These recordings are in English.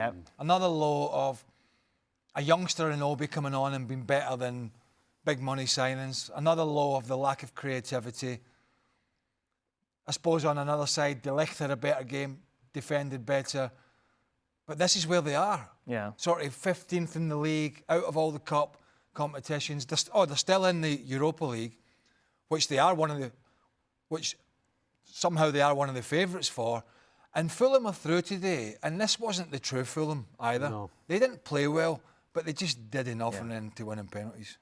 Yep. Another low of a youngster in Obi coming on and being better than big money signings. Another low of the lack of creativity. I suppose on another side, De Ligt had a better game, defended better. But this is where they are. Yeah. Sort of 15th in the league, out of all the cup competitions. They're still in the Europa League, which somehow they are one of the favourites for. And Fulham are through today, and this wasn't the true Fulham either. No. They didn't play well, but they just did enough and then to win in penalties.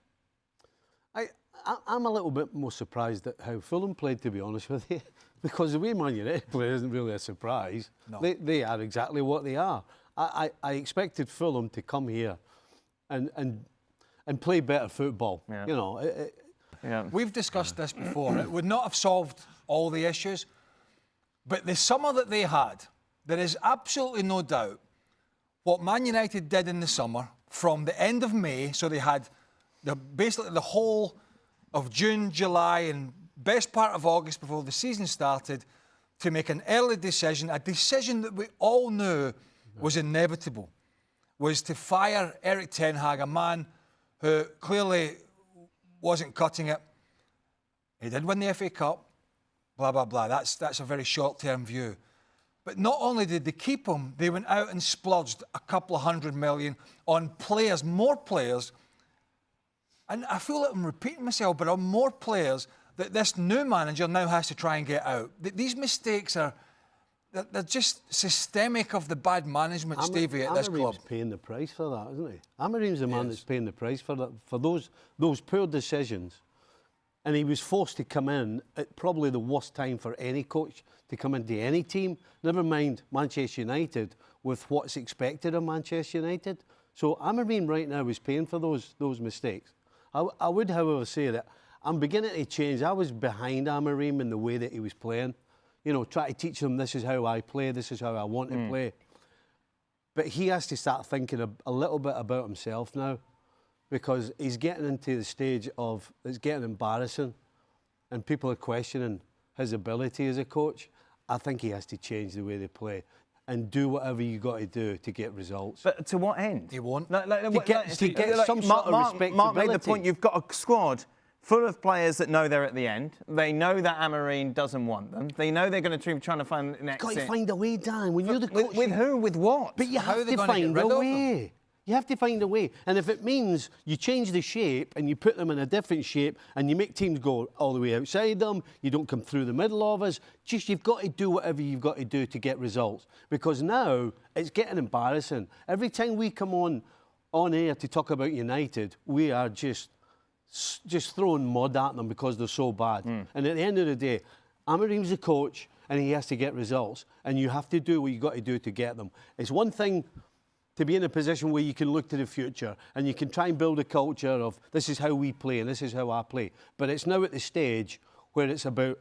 I'm a little bit more surprised at how Fulham played, to be honest with you, because the way Man United play isn't really a surprise. No. They are exactly what they are. I expected Fulham to come here and play better football. Yeah. You know. Yeah. We've discussed this before. It would not have solved all the issues, but the summer that they had, there is absolutely no doubt what Man United did in the summer from the end of May, so they had basically the whole of June, July and best part of August before the season started to make an early decision, a decision that we all knew was inevitable, was to fire Erik ten Hag, a man who clearly wasn't cutting it. He did win the FA Cup, blah, blah, blah. That's a very short-term view. But not only did they keep him, they went out and splurged a couple of $100 million on players, more players. And I feel like I'm repeating myself, but on more players that this new manager now has to try and get out. These mistakes they're just systemic of the bad management, Stevie, at this club. Amorim's paying the price for that, isn't he? Amorim's the man that's paying the price for that, for those poor decisions. And he was forced to come in at probably the worst time for any coach to come into any team, never mind Manchester United, with what's expected of Manchester United. So Amorim right now is paying for those mistakes. I would, however, say that I'm beginning to change. I was behind Amorim in the way that he was playing. You know, try to teach them, this is how I play, this is how I want to play. But he has to start thinking a little bit about himself now, because he's getting into the stage of it's getting embarrassing and people are questioning his ability as a coach. I think he has to change the way they play and do whatever you got to do to get results. But to what end? He won't. To get some sort of respectability. Mark made the point, you've got a squad full of players that know they're at the end. They know that Amorim doesn't want them. They know they're going to be trying to find an exit. You've got to find a way, Dan. When you're the coach... With who? With what? But you have to find a way. You have to find a way. And if it means you change the shape and you put them in a different shape and you make teams go all the way outside them, you don't come through the middle of us, you've got to do whatever you've got to do to get results. Because now it's getting embarrassing. Every time we come on air to talk about United, we are just throwing mud at them because they're so bad. And at the end of the day, Amorim's the coach and he has to get results. And you have to do what you've got to do to get them. It's one thing to be in a position where you can look to the future and you can try and build a culture of this is how we play and this is how I play. But it's now at the stage where it's about,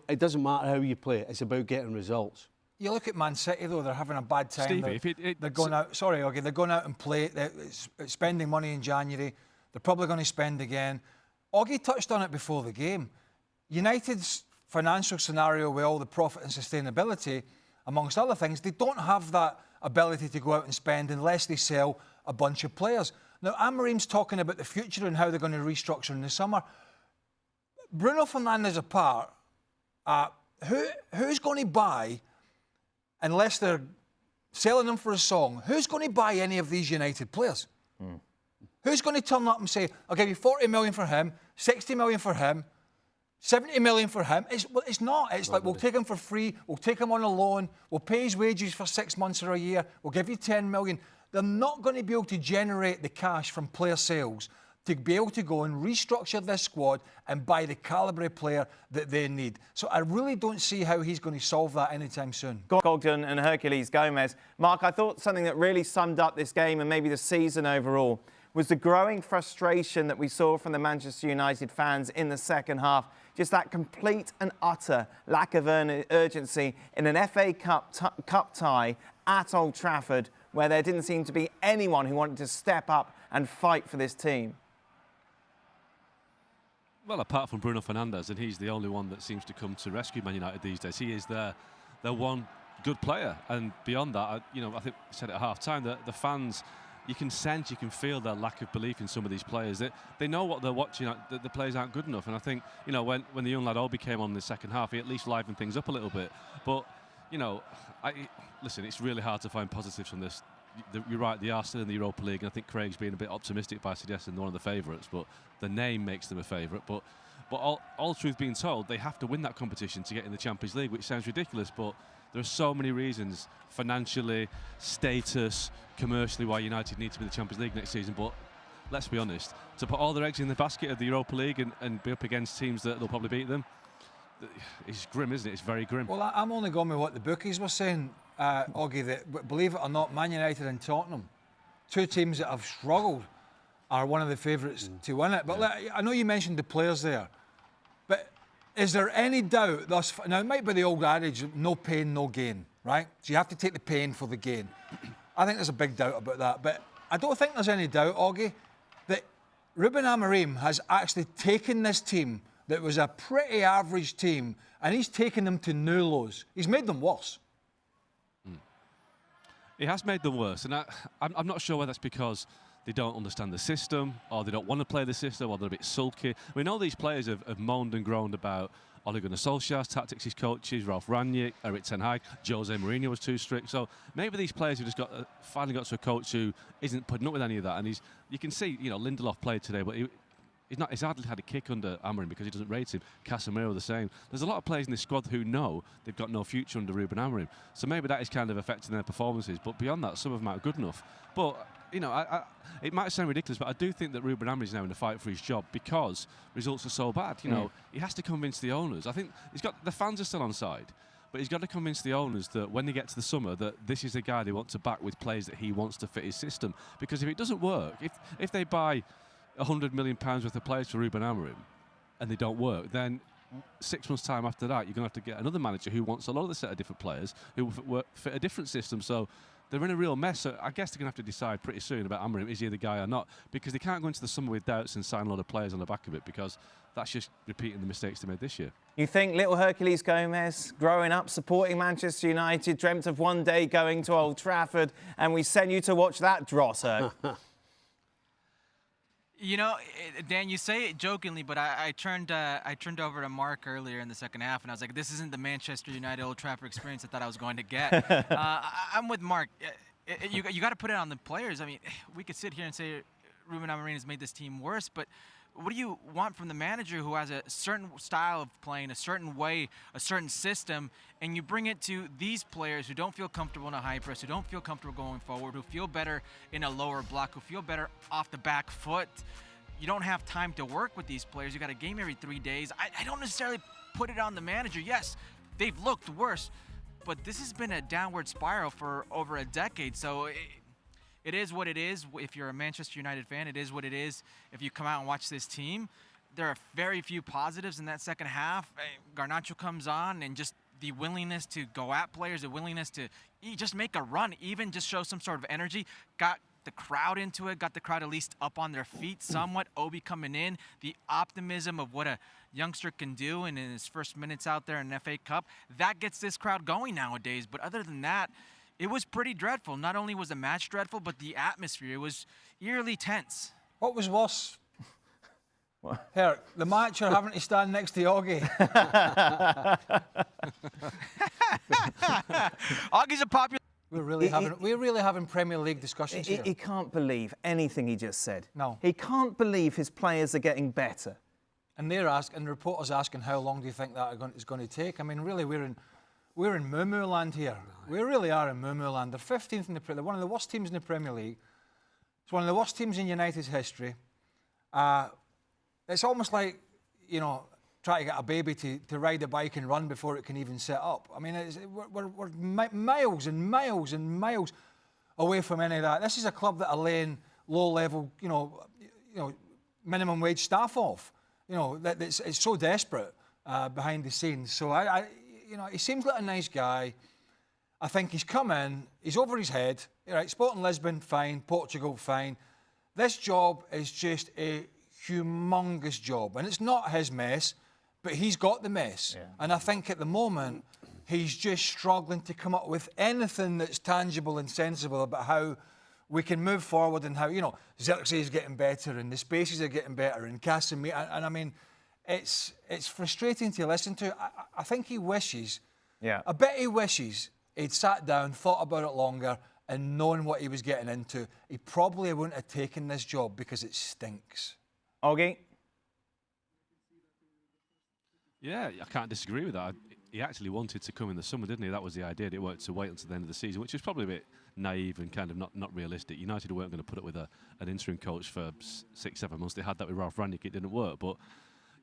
it doesn't matter how you play, it's about getting results. You look at Man City, though, they're having a bad time. Stevie, they're going out, sorry, okay, they're going out and play, they're spending money in January, they're probably going to spend again. Oggy touched on it before the game. United's financial scenario with all the profit and sustainability, amongst other things, they don't have that ability to go out and spend unless they sell a bunch of players. Now, Amorim's talking about the future and how they're going to restructure in the summer. Bruno Fernandes apart, who's going to buy, unless they're selling them for a song, who's going to buy any of these United players? Who's going to turn up and say, I'll give you 40 million for him, 60 million for him, 70 million for him? It's not. It's like, we'll take him for free, we'll take him on a loan, we'll pay his wages for 6 months or a year, we'll give you 10 million. They're not going to be able to generate the cash from player sales to be able to go and restructure this squad and buy the calibre player that they need. So I really don't see how he's going to solve that anytime soon. Gogden and Hercules Gomez. Mark, I thought something that really summed up this game and maybe the season overall was the growing frustration that we saw from the Manchester United fans in the second half. Just that complete and utter lack of urgency in an FA Cup tie at Old Trafford, where there didn't seem to be anyone who wanted to step up and fight for this team. Well, apart from Bruno Fernandes, and he's the only one that seems to come to rescue Man United these days. He is their one good player. And beyond that, I think I said at half-time that the fans, you can sense, you can feel their lack of belief in some of these players. They know what they're watching, that the players aren't good enough. And I think, when the young lad Obi came on in the second half, he at least livened things up a little bit. But, listen, it's really hard to find positives from this. You're right, they are still in the Europa League, and I think Craig's being a bit optimistic by suggesting they're one of the favourites, but the name makes them a favourite. But all truth being told, they have to win that competition to get in the Champions League, which sounds ridiculous, but there are so many reasons, financially, status, commercially, why United need to be in the Champions League next season. But let's be honest, to put all their eggs in the basket of the Europa League and be up against teams that they'll probably beat them, it's grim, isn't it? It's very grim. Well, I'm only going with what the bookies were saying, Oggy, that believe it or not, Man United and Tottenham, two teams that have struggled, are one of the favourites to win it. But I know you mentioned the players there, but is there any doubt now it might be the old adage, no pain, no gain, right? So you have to take the pain for the gain. I think there's a big doubt about that, but I don't think there's any doubt, Oggy, that Ruben Amorim has actually taken this team that was a pretty average team, and he's taken them to new lows. He's made them worse. He has made them worse, and I'm not sure whether that's because they don't understand the system, or they don't want to play the system, or they're a bit sulky. We know these players have moaned and groaned about Ole Gunnar Solskjaer's tactics, his coaches, Ralf Rangnick, Erik ten Hag, Jose Mourinho was too strict. So maybe these players have just finally got to a coach who isn't putting up with any of that. And you can see, Lindelof played today, but he's hardly had a kick under Amorim because he doesn't rate him. Casemiro the same. There's a lot of players in this squad who know they've got no future under Ruben Amorim. So maybe that is kind of affecting their performances. But beyond that, some of them aren't good enough. But it might sound ridiculous, but I do think that Ruben Amorim is now in the fight for his job because results are so bad. He has to convince the owners. I think the fans are still on side, but he's got to convince the owners that when they get to the summer, that this is the guy they want to back with players that he wants to fit his system. Because if it doesn't work, if they buy £100 million worth of players for Ruben Amorim and they don't work, then 6 months' time after that, you're going to have to get another manager who wants a lot of the set of different players who will fit a different system. So they're in a real mess. So I guess they're going to have to decide pretty soon about Amorim, is he the guy or not? Because they can't go into the summer with doubts and sign a lot of players on the back of it, because that's just repeating the mistakes they made this year. You think little Hercules Gomez, growing up supporting Manchester United, dreamt of one day going to Old Trafford, and we sent you to watch that dross, Herc? Dan, you say it jokingly, but I turned over to Mark earlier in the second half, and I was like, this isn't the Manchester United Old Trafford experience I thought I was going to get. I'm with Mark. You got to put it on the players. I mean, we could sit here and say Ruben Amorim has made this team worse, but what do you want from the manager who has a certain style of playing, a certain way, a certain system, and you bring it to these players who don't feel comfortable in a high press, who don't feel comfortable going forward, who feel better in a lower block, who feel better off the back foot? You don't have time to work with these players. You got a game every 3 days. I don't necessarily put it on the manager. Yes, they've looked worse, but this has been a downward spiral for over a decade. So it is what it is. If you're a Manchester United fan, it is what it is. If you come out and watch this team, there are very few positives in that second half. Garnacho comes on, and just the willingness to go at players, the willingness to just make a run, even just show some sort of energy, got the crowd into it, got the crowd at least up on their feet somewhat. Obi coming in, the optimism of what a youngster can do in his first minutes out there in an FA Cup, that gets this crowd going nowadays. But other than that, it was pretty dreadful. Not only was the match dreadful, but the atmosphere, it was eerily tense. What was worse? What? Herc, the match or having to stand next to Oggy? Oggy's a popular... We're really having Premier League discussions here. He can't believe anything he just said. No. He can't believe his players are getting better. And the reporters asking how long do you think that is going to take? I mean, really, we're in moo-moo land here. We really are in moo-moo land. They're 15th in they're one of the worst teams in the Premier League. It's one of the worst teams in United's history. It's almost like, trying to get a baby to ride a bike and run before it can even sit up. I mean, we're miles and miles and miles away from any of that. This is a club that are laying low-level, minimum wage staff off. It's so desperate behind the scenes. So he seems like a nice guy. I think he's come in, he's over his head. Right, Sporting Lisbon, fine. Portugal, fine. This job is just a humongous job, and it's not his mess, but he's got the mess. Yeah. And I think at the moment, He's just struggling to come up with anything that's tangible and sensible about how we can move forward and how, Xerxes is getting better and the spaces are getting better and Casemiro. And I mean, it's frustrating to listen to. I think he wishes, I bet he wishes he'd sat down, thought about it longer and known what he was getting into. He probably wouldn't have taken this job because it stinks. Oggy? Yeah, I can't disagree with that. He actually wanted to come in the summer, didn't he? That was the idea. It weren't to wait until the end of the season, which is probably a bit naive and kind of not realistic. United weren't going to put up with an interim coach for 6-7 months. They had that with Ralph Rangnick. It didn't work. But,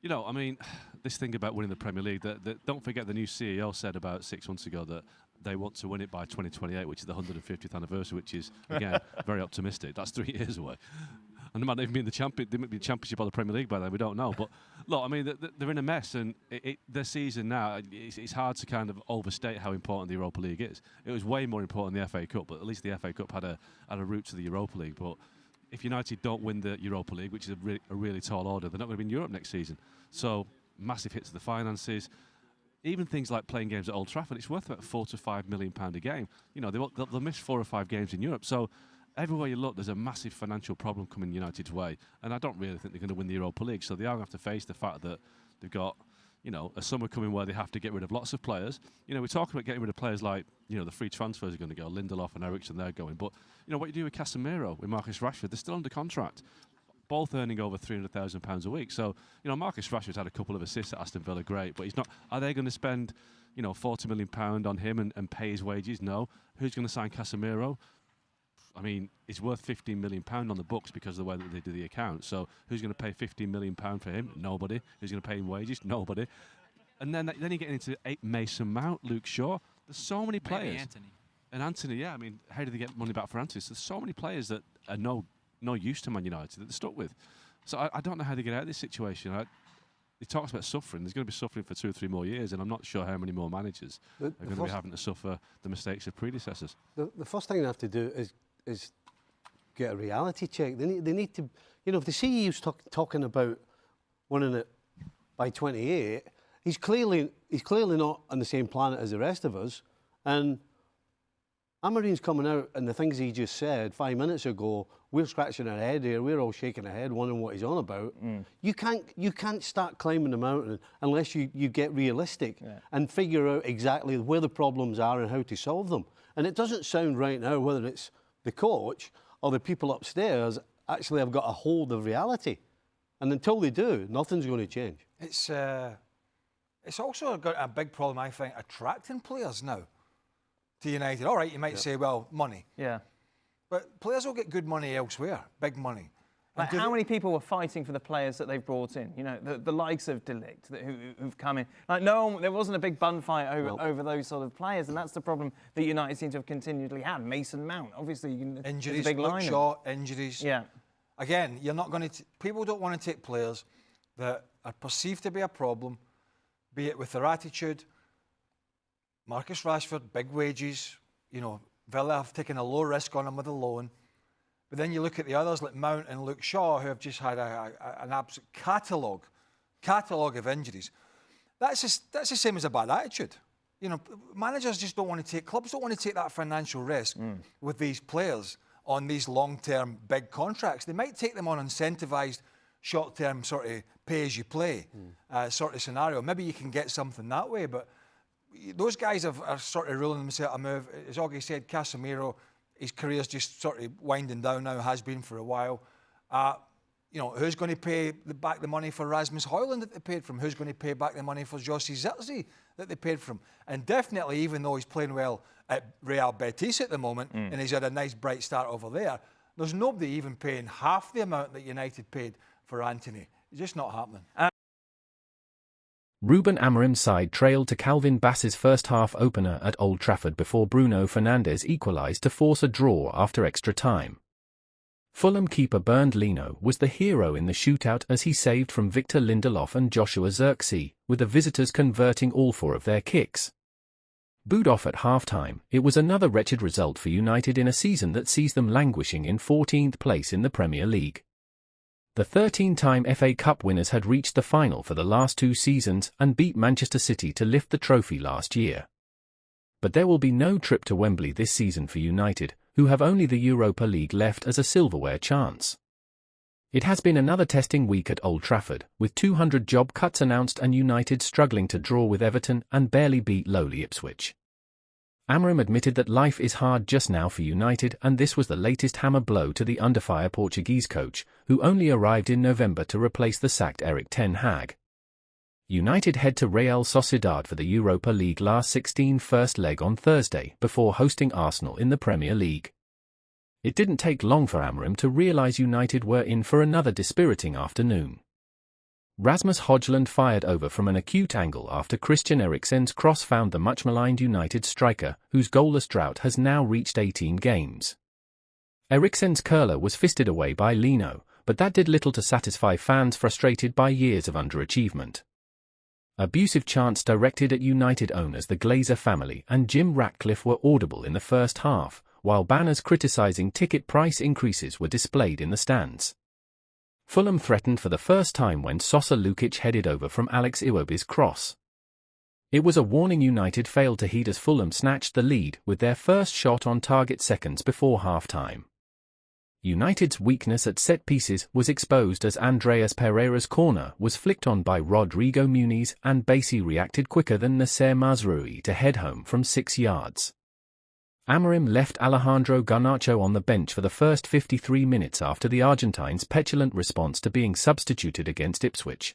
I mean, this thing about winning the Premier League, that don't forget the new CEO said about 6 months ago that they want to win it by 2028, which is the 150th anniversary, which is, again, very optimistic. That's 3 years away. And they might not even be in the Championship or the Premier League by then. We don't know. But look, I mean, they're in a mess, and their season now. It's hard to kind of overstate how important the Europa League is. It was way more important than the FA Cup, but at least the FA Cup had a route to the Europa League. But if United don't win the Europa League, which is a really tall order, they're not going to be in Europe next season. So massive hits to the finances. Even things like playing games at Old Trafford, it's worth about £4 to £5 million a game. They'll miss 4 or 5 games in Europe. So everywhere you look, there's a massive financial problem coming United's way. And I don't really think they're going to win the Europa League. So they are going to have to face the fact that they've got, a summer coming where they have to get rid of lots of players. We're talking about getting rid of players like, the free transfers are going to go. Lindelof and Eriksen, they're going. But, what you do with Casemiro, with Marcus Rashford, they're still under contract. Both earning over £300,000 a week. So, Marcus Rashford's had a couple of assists at Aston Villa, great. But he's not. Are they going to spend, £40 million on him and pay his wages? No. Who's going to sign Casemiro? I mean, it's worth £15 million on the books because of the way that they do the account. So who's going to pay £15 million for him? Nobody. Who's going to pay him wages? Nobody. And then you get into Mason Mount, Luke Shaw. There's so many players. Maybe Anthony. And Anthony, yeah. I mean, how do they get money back for Anthony? So there's so many players that are no use to Man United that they're stuck with. So I don't know how they get out of this situation. He talks about suffering. There's going to be suffering for 2 or 3 more years, and I'm not sure how many more managers are going to be having to suffer the mistakes of predecessors. The first thing they have to do is get a reality check. They need to, if the CEO's talking about winning it by 28, he's clearly not on the same planet as the rest of us. And Amorim's coming out, and the things he just said 5 minutes ago, we're scratching our head here, we're all shaking our head, wondering what he's on about. You can't start climbing the mountain unless you get realistic and figure out exactly where the problems are and how to solve them. And it doesn't sound right now, whether it's the coach or the people upstairs actually have got a hold of reality. And until they do, nothing's going to change. It's also got a big problem, I think, attracting players now to United. All right, you might say, well, money. Yeah. But players will get good money elsewhere, big money. Like how many people were fighting for the players that they've brought in? The likes of De Ligt who've come in. Like there wasn't a big bun fight over those sort of players, and that's the problem that United seem to have continually had. Mason Mount, obviously, injuries, a big Luke line. Shaw, injuries. Yeah. Again, you're not going to. People don't want to take players that are perceived to be a problem, be it with their attitude. Marcus Rashford, big wages. Villa have taken a low risk on him with a loan. But then you look at the others like Mount and Luke Shaw, who have just had an absolute catalogue of injuries. That's the same as a bad attitude. Managers just don't want to take, clubs don't want to take that financial risk with these players on these long-term big contracts. They might take them on incentivised, short-term sort of pay-as-you-play sort of scenario. Maybe you can get something that way, but those guys are sort of ruling themselves a move. As Augie said, Casemiro, his career's just sort of winding down now, has been for a while. Who's going to pay back the money for Rasmus Højlund that they paid from? Who's going to pay back the money for José Zirkzee that they paid from? And definitely, even though he's playing well at Real Betis at the moment, and he's had a nice bright start over there, there's nobody even paying half the amount that United paid for Anthony. It's just not happening. Ruben Amorim's side trailed to Calvin Bass's first-half opener at Old Trafford before Bruno Fernandes equalised to force a draw after extra time. Fulham keeper Bernd Leno was the hero in the shootout as he saved from Victor Lindelof and Joshua Zirkzee, with the visitors converting all 4 of their kicks. Booed off at half-time, it was another wretched result for United in a season that sees them languishing in 14th place in the Premier League. The 13-time FA Cup winners had reached the final for the last 2 seasons and beat Manchester City to lift the trophy last year. But there will be no trip to Wembley this season for United, who have only the Europa League left as a silverware chance. It has been another testing week at Old Trafford, with 200 job cuts announced and United struggling to draw with Everton and barely beat lowly Ipswich. Amorim admitted that life is hard just now for United, and this was the latest hammer blow to the under-fire Portuguese coach, who only arrived in November to replace the sacked Erik ten Hag. United head to Real Sociedad for the Europa League last 16 first leg on Thursday before hosting Arsenal in the Premier League. It didn't take long for Amorim to realise United were in for another dispiriting afternoon. Rasmus Højlund fired over from an acute angle after Christian Eriksen's cross found the much-maligned United striker, whose goalless drought has now reached 18 games. Eriksen's curler was fisted away by Lino, but that did little to satisfy fans frustrated by years of underachievement. Abusive chants directed at United owners the Glazer family and Jim Ratcliffe were audible in the first half, while banners criticising ticket price increases were displayed in the stands. Fulham threatened for the first time when Sosa Lukic headed over from Alex Iwobi's cross. It was a warning United failed to heed as Fulham snatched the lead with their first shot on target seconds before half-time. United's weakness at set-pieces was exposed as Andreas Pereira's corner was flicked on by Rodrigo Muniz and Bassey reacted quicker than Nasser Mazraoui to head home from 6 yards. Amorim left Alejandro Garnacho on the bench for the first 53 minutes after the Argentine's petulant response to being substituted against Ipswich.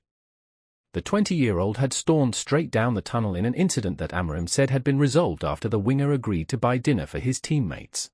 The 20-year-old had stormed straight down the tunnel in an incident that Amorim said had been resolved after the winger agreed to buy dinner for his teammates.